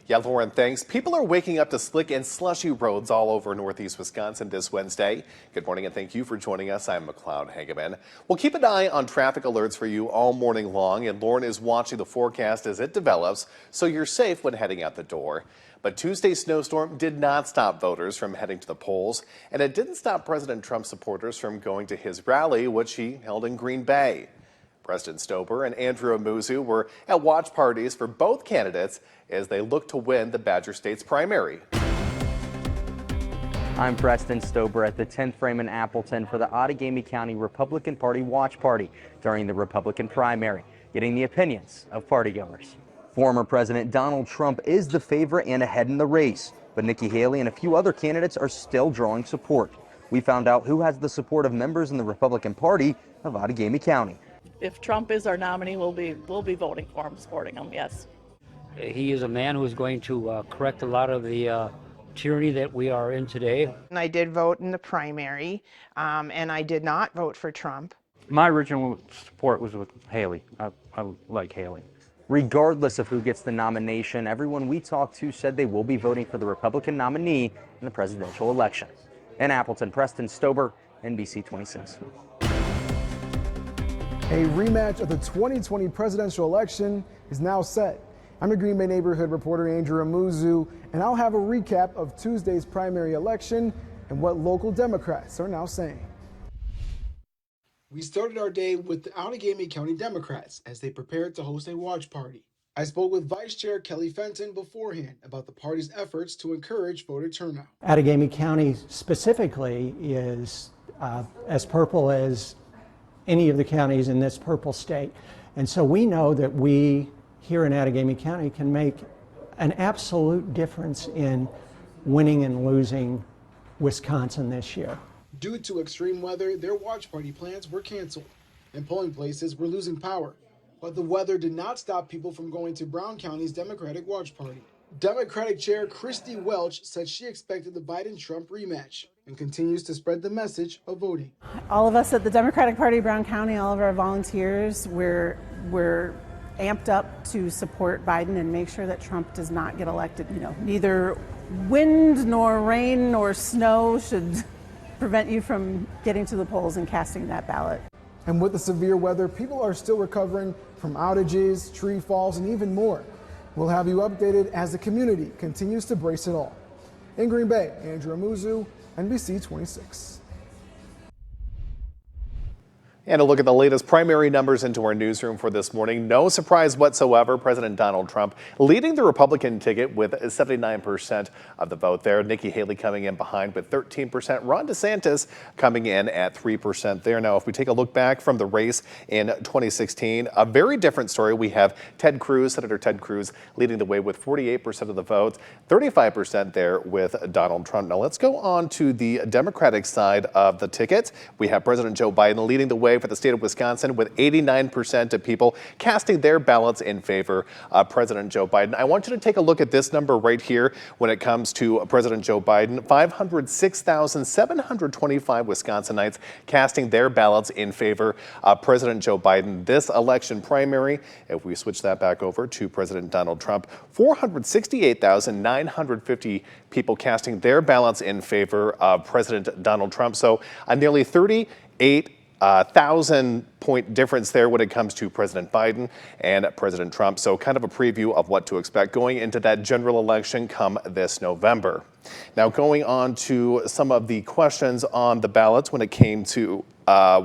Yeah, Lauren, thanks. People are waking up to slick and slushy roads all over northeast Wisconsin this Wednesday. Good morning and thank you for joining us. I'm McLeod Hageman. We'll keep an eye on traffic alerts for you all morning long, and Lauren is watching the forecast as it develops, so you're safe when heading out the door. But Tuesday's snowstorm did not stop voters from heading to the polls, and it didn't stop President Trump supporters from going to his rally, which he held in Green Bay. Preston Stober and Andrew Amuzu were at watch parties for both candidates as they look to win the Badger State's primary. I'm Preston Stober at the 10th frame in Appleton for the Outagamie County Republican Party watch party during the Republican primary, getting the opinions of partygoers. Former President Donald Trump is the favorite and ahead in the race, but Nikki Haley and a few other candidates are still drawing support. We found out who has the support of members in the Republican Party of Outagamie County. If Trump is our nominee, we'll be voting for him, supporting him, yes. He is a man who is going to correct a lot of the tyranny that we are in today. And I did vote in the primary, and I did not vote for Trump. My original support was with Haley. I like Haley. Regardless of who gets the nomination, everyone we talked to said they will be voting for the Republican nominee in the presidential election. In Appleton, Preston Stober, NBC 26. A rematch of the 2020 presidential election is now set. I'm your Green Bay neighborhood reporter Andrew Amuzu, and I'll have a recap of Tuesday's primary election and what local Democrats are now saying. We started our day with the Outagamie County Democrats as they prepared to host a watch party. I spoke with Vice Chair Kelly Fenton beforehand about the party's efforts to encourage voter turnout. Outagamie County specifically is as purple as any of the counties in this purple state. And so we know that we here in Outagamie County can make an absolute difference in winning and losing Wisconsin this year. Due to extreme weather, their watch party plans were canceled and polling places were losing power. But the weather did not stop people from going to Brown County's Democratic watch party. Democratic Chair Christy Welch said she expected the Biden-Trump rematch and continues to spread the message of voting. All of us at the Democratic Party of Brown County, all of our volunteers, we're amped up to support Biden and make sure that Trump does not get elected. Neither wind nor rain nor snow should prevent you from getting to the polls and casting that ballot. And with the severe weather, people are still recovering from outages, tree falls, and even more. We'll have you updated as the community continues to brace it all. In Green Bay, Andrew Amuzu, NBC 26. And a look at the latest primary numbers into our newsroom for this morning. No surprise whatsoever, President Donald Trump leading the Republican ticket with 79% of the vote there. Nikki Haley coming in behind with 13%. Ron DeSantis coming in at 3% there. Now, if we take a look back from the race in 2016, a very different story. We have Senator Ted Cruz leading the way with 48% of the vote, 35% there with Donald Trump. Now, let's go on to the Democratic side of the ticket. We have President Joe Biden leading the way for the state of Wisconsin with 89% of people casting their ballots in favor of President Joe Biden. I want you to take a look at this number right here when it comes to President Joe Biden. 506,725 Wisconsinites casting their ballots in favor of President Joe Biden. This election primary, if we switch that back over to President Donald Trump, 468,950 people casting their ballots in favor of President Donald Trump. So a nearly 38,000-point difference there when it comes to President Biden and President Trump. So kind of a preview of what to expect going into that general election come this November. Now going on to some of the questions on the ballots when it came to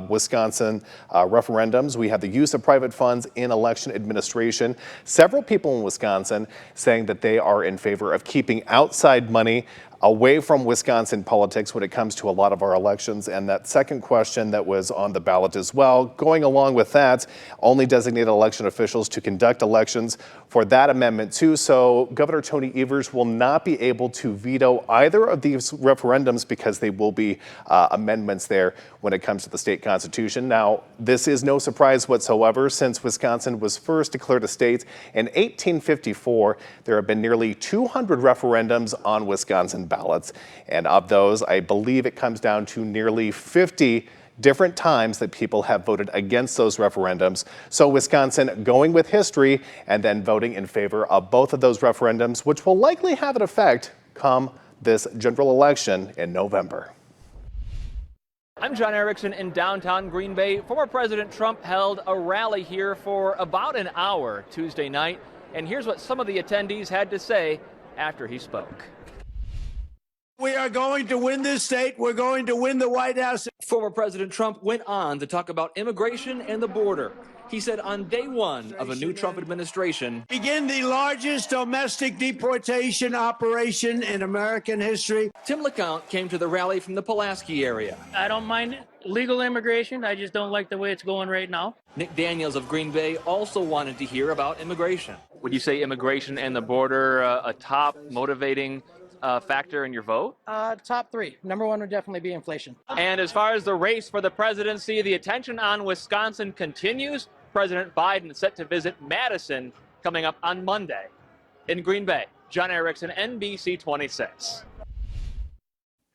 Wisconsin referendums. We have the use of private funds in election administration. Several people in Wisconsin saying that they are in favor of keeping outside money away from Wisconsin politics when it comes to a lot of our elections. And that second question that was on the ballot as well, going along with that, only designated election officials to conduct elections for that amendment too. So Governor Tony Evers will not be able to veto either of these referendums because they will be amendments there when it comes to the state constitution. Now, this is no surprise whatsoever since Wisconsin was first declared a state in 1854. There have been nearly 200 referendums on Wisconsin ballots. And of those, I believe it comes down to nearly 50 different times that people have voted against those referendums. So Wisconsin going with history and then voting in favor of both of those referendums, which will likely have an effect come this general election in November. I'm John Erickson in downtown Green Bay. Former President Trump held a rally here for about an hour Tuesday night, and here's what some of the attendees had to say after he spoke. We are going to win this state. We're going to win the White House. Former President Trump went on to talk about immigration and the border. He said on day one of a new Trump administration, begin the largest domestic deportation operation in American history. Tim LeCount came to the rally from the Pulaski area. I don't mind legal immigration. I just don't like the way it's going right now. Nick Daniels of Green Bay also wanted to hear about immigration. Would you say immigration and the border a top motivating factor in your vote? Top three. Number one would definitely be inflation. And as far as the race for the presidency, the attention on Wisconsin continues. President Biden is set to visit Madison coming up on Monday. In Green Bay, John Erickson, NBC 26.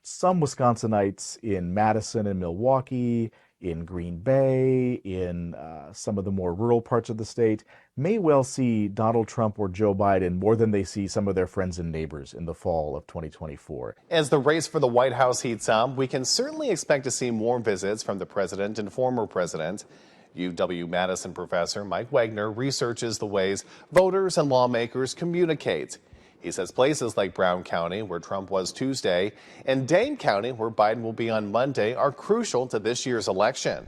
Some Wisconsinites in Madison and Milwaukee, in Green Bay, in some of the more rural parts of the state, may well see Donald Trump or Joe Biden more than they see some of their friends and neighbors in the fall of 2024. As the race for the White House heats up, we can certainly expect to see more visits from the president and former president. UW-Madison professor Mike Wagner researches the ways voters and lawmakers communicate. He says places like Brown County, where Trump was Tuesday, and Dane County, where Biden will be on Monday, are crucial to this year's election.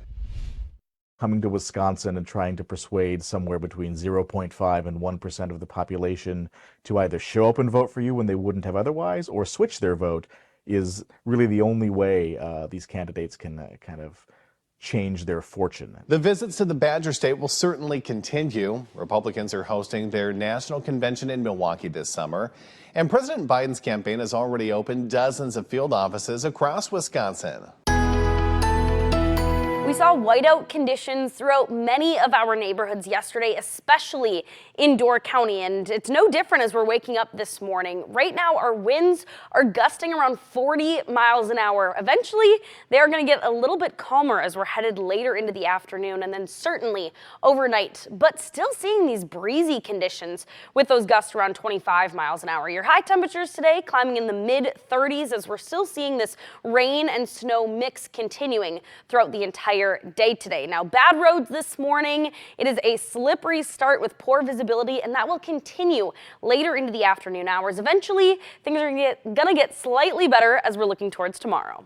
Coming to Wisconsin and trying to persuade somewhere between 0.5 and 1% of the population to either show up and vote for you when they wouldn't have otherwise, or switch their vote is really the only way these candidates can kind of change their fortune. The visits to the Badger State will certainly continue. Republicans are hosting their national convention in Milwaukee this summer, and President Biden's campaign has already opened dozens of field offices across Wisconsin. We saw whiteout conditions throughout many of our neighborhoods yesterday, especially in Door County, and it's no different as we're waking up this morning. Right now, our winds are gusting around 40 miles an hour. Eventually, they are going to get a little bit calmer as we're headed later into the afternoon and then certainly overnight, but still seeing these breezy conditions with those gusts around 25 miles an hour. Your high temperatures today climbing in the mid-30s as we're still seeing this rain and snow mix continuing throughout the entire day today. Now, bad roads this morning. It is a slippery start with poor visibility, and that will continue later into the afternoon hours. Eventually, things are going to get slightly better as we're looking towards tomorrow.